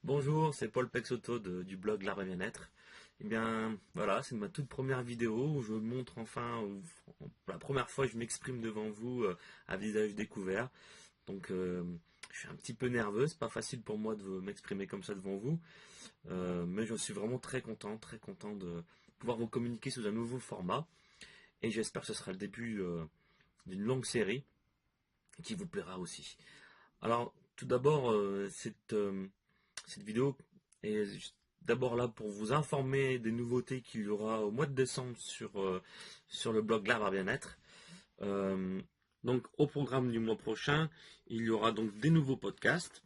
Bonjour, c'est Paul Pexoto du blog L'Art et Bien-être. Eh bien, voilà, c'est ma toute première vidéo où je montre enfin, pour la première fois, je m'exprime devant vous à visage découvert. Donc, je suis un petit peu nerveux, c'est pas facile pour moi de m'exprimer comme ça devant vous, mais je suis vraiment très content de pouvoir vous communiquer sous un nouveau format. Et j'espère que ce sera le début d'une longue série qui vous plaira aussi. Alors, tout d'abord, cette vidéo est d'abord là pour vous informer des nouveautés qu'il y aura au mois de décembre sur le blog L'Arbre à Bien-être. Euh, donc, au programme du mois prochain, il y aura donc des nouveaux podcasts.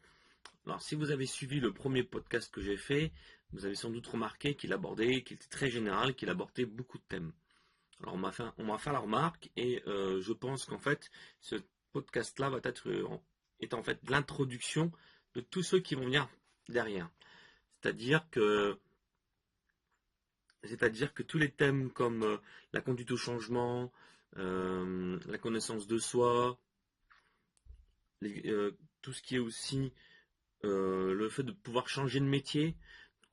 Alors, si vous avez suivi le premier podcast que j'ai fait, vous avez sans doute remarqué qu'il était très général, qu'il abordait beaucoup de thèmes. Alors, on m'a fait la remarque et je pense qu'en fait, ce podcast-là est en fait l'introduction de tous ceux qui vont venir derrière. C'est-à-dire que, c'est-à-dire que tous les thèmes comme la conduite au changement, la connaissance de soi, tout ce qui est aussi le fait de pouvoir changer de métier,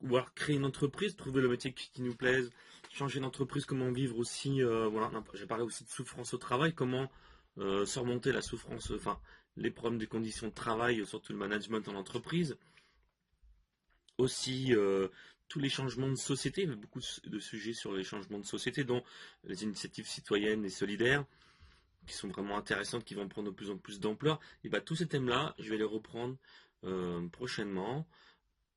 ou alors créer une entreprise, trouver le métier qui nous plaise, changer d'entreprise, comment vivre aussi, voilà, j'ai parlé aussi de souffrance au travail, comment surmonter la souffrance, enfin, les problèmes des conditions de travail, surtout le management en entreprise, aussi tous les changements de société. Il y a beaucoup de sujets sur les changements de société, dont les initiatives citoyennes et solidaires, qui sont vraiment intéressantes, qui vont prendre de plus en plus d'ampleur. Et bien tous ces thèmes-là, je vais les reprendre prochainement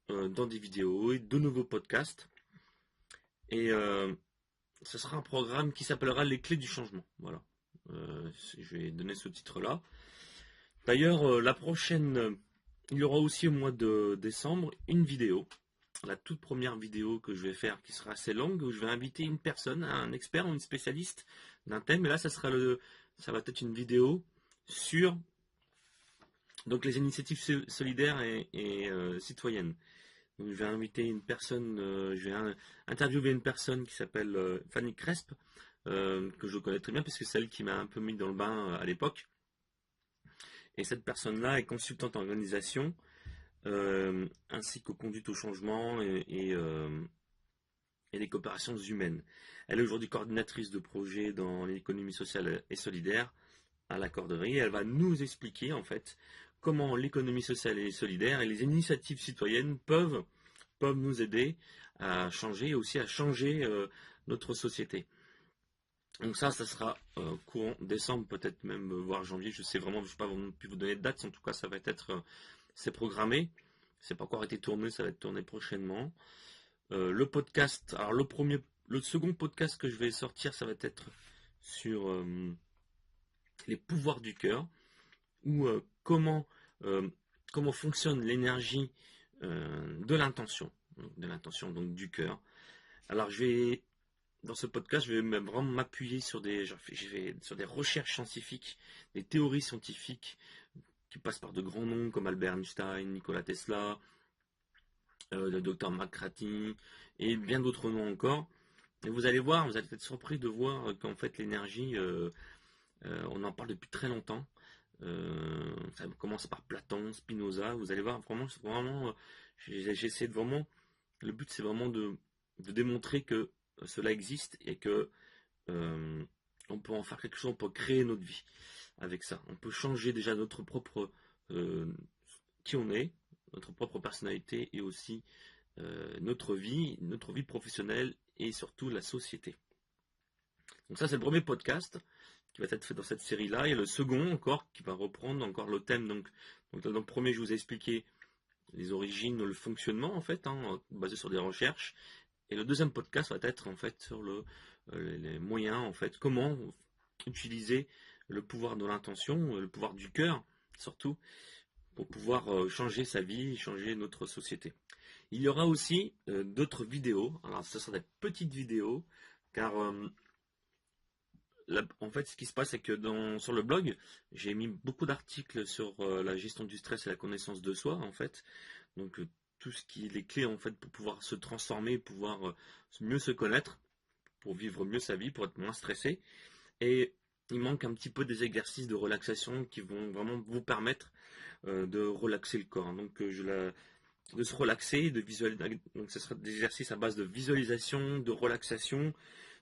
dans des vidéos et de nouveaux podcasts. Et ce sera un programme qui s'appellera Les clés du changement. Voilà. Je vais donner ce titre-là. D'ailleurs, il y aura aussi au mois de décembre une vidéo, la toute première vidéo que je vais faire, qui sera assez longue, où je vais inviter une personne, un expert ou une spécialiste d'un thème. Et là, ça va être une vidéo sur donc les initiatives solidaires et citoyennes. Donc, je vais inviter une personne, interviewer une personne qui s'appelle Fanny Cresp, que je connais très bien puisque c'est elle qui m'a un peu mis dans le bain à l'époque. Et cette personne-là est consultante en organisation, ainsi qu'aux conduites au changement et les coopérations humaines. Elle est aujourd'hui coordinatrice de projet dans l'économie sociale et solidaire à la Corderie. Elle va nous expliquer en fait comment l'économie sociale et solidaire et les initiatives citoyennes peuvent nous aider à changer et aussi à changer notre société. Donc ça sera courant décembre, peut-être même voire janvier. Je sais vraiment, je ne vais pas plus vous donner de date. En tout cas, ça va être, c'est programmé. C'est pas encore été tourné, ça va être tourné prochainement. Le podcast, alors le second podcast que je vais sortir, ça va être sur les pouvoirs du cœur, ou euh, comment fonctionne l'énergie de l'intention donc du cœur. Alors dans ce podcast, je vais même vraiment m'appuyer sur des recherches scientifiques, des théories scientifiques qui passent par de grands noms comme Albert Einstein, Nikola Tesla, le docteur McCarthy et bien d'autres noms encore. Et vous allez voir, vous allez être surpris de voir qu'en fait l'énergie, on en parle depuis très longtemps. Ça commence par Platon, Spinoza. Vous allez voir, vraiment, j'essaie de vraiment. Le but, c'est vraiment de démontrer que cela existe et que euh, on peut en faire quelque chose, on peut créer notre vie avec ça. On peut changer déjà notre propre qui on est, notre propre personnalité et aussi notre vie professionnelle et surtout la société. Donc ça, c'est le premier podcast qui va être fait dans cette série-là. Et le second encore qui va reprendre encore le thème. Donc dans le premier, je vous ai expliqué les origines, le fonctionnement en fait, basé sur des recherches. Et le deuxième podcast va être en fait sur les moyens en fait, comment utiliser le pouvoir de l'intention, le pouvoir du cœur surtout, pour pouvoir changer sa vie, changer notre société. Il y aura aussi d'autres vidéos. Alors ce sont des petites vidéos car en fait, ce qui se passe, c'est que sur le blog, j'ai mis beaucoup d'articles sur la gestion du stress et la connaissance de soi, en fait. Donc, tout ce qui est les clés, en fait, pour pouvoir se transformer, pouvoir mieux se connaître, pour vivre mieux sa vie, pour être moins stressé. Et il manque un petit peu des exercices de relaxation qui vont vraiment vous permettre de relaxer le corps. Donc, de se relaxer, de visualiser. Donc ce sera des exercices à base de visualisation, de relaxation,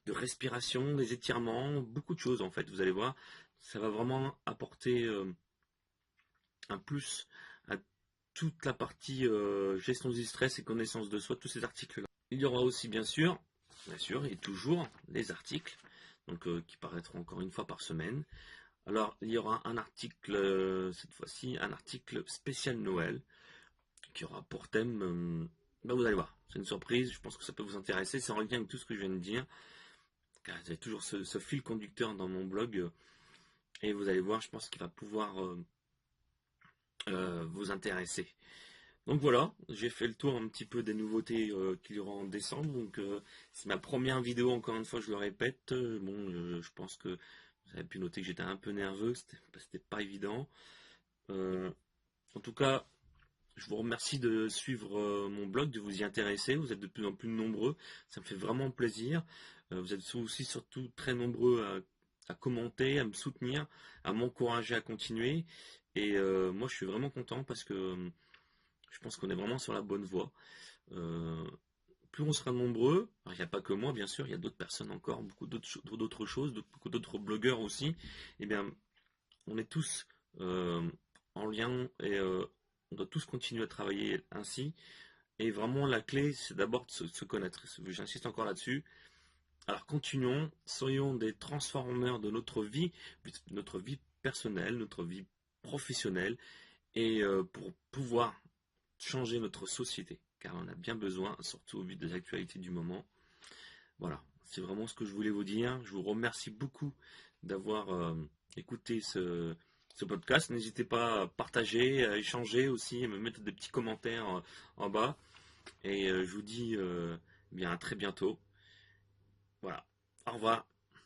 de respiration, des étirements, beaucoup de choses en fait. Vous allez voir, ça va vraiment apporter un plus à toute la partie gestion du stress et connaissance de soi, tous ces articles-là. Il y aura aussi bien sûr, et toujours les articles, donc qui paraîtront encore une fois par semaine. Alors il y aura un article, cette fois-ci, un article spécial Noël, qui aura pour thème, vous allez voir, c'est une surprise, je pense que ça peut vous intéresser, c'est en lien avec tout ce que je viens de dire, car j'ai toujours ce fil conducteur dans mon blog, et vous allez voir, je pense qu'il va pouvoir vous intéresser. Donc voilà, j'ai fait le tour un petit peu des nouveautés qu'il y aura en décembre. Donc c'est ma première vidéo, encore une fois, je le répète. Je pense que vous avez pu noter que j'étais un peu nerveux, c'était pas évident. En tout cas, je vous remercie de suivre mon blog, de vous y intéresser. Vous êtes de plus en plus nombreux, ça me fait vraiment plaisir. Vous êtes aussi surtout très nombreux à commenter, à me soutenir, à m'encourager à continuer. Et moi, je suis vraiment content parce que je pense qu'on est vraiment sur la bonne voie. Plus on sera nombreux, il n'y a pas que moi bien sûr, il y a d'autres personnes encore, beaucoup d'autres choses, beaucoup d'autres blogueurs aussi, eh bien on est tous en lien et on doit tous continuer à travailler ainsi. Et vraiment la clé c'est d'abord de se connaître, j'insiste encore là-dessus. Alors continuons, soyons des transformeurs de notre vie personnelle, notre vie professionnelle, et pour pouvoir changer notre société, car on a bien besoin, surtout au vu des actualités du moment. Voilà, c'est vraiment ce que je voulais vous dire. Je vous remercie beaucoup d'avoir écouté ce podcast. N'hésitez pas à partager, à échanger aussi, à me mettre des petits commentaires en bas. Et je vous dis bien à très bientôt. Voilà, au revoir.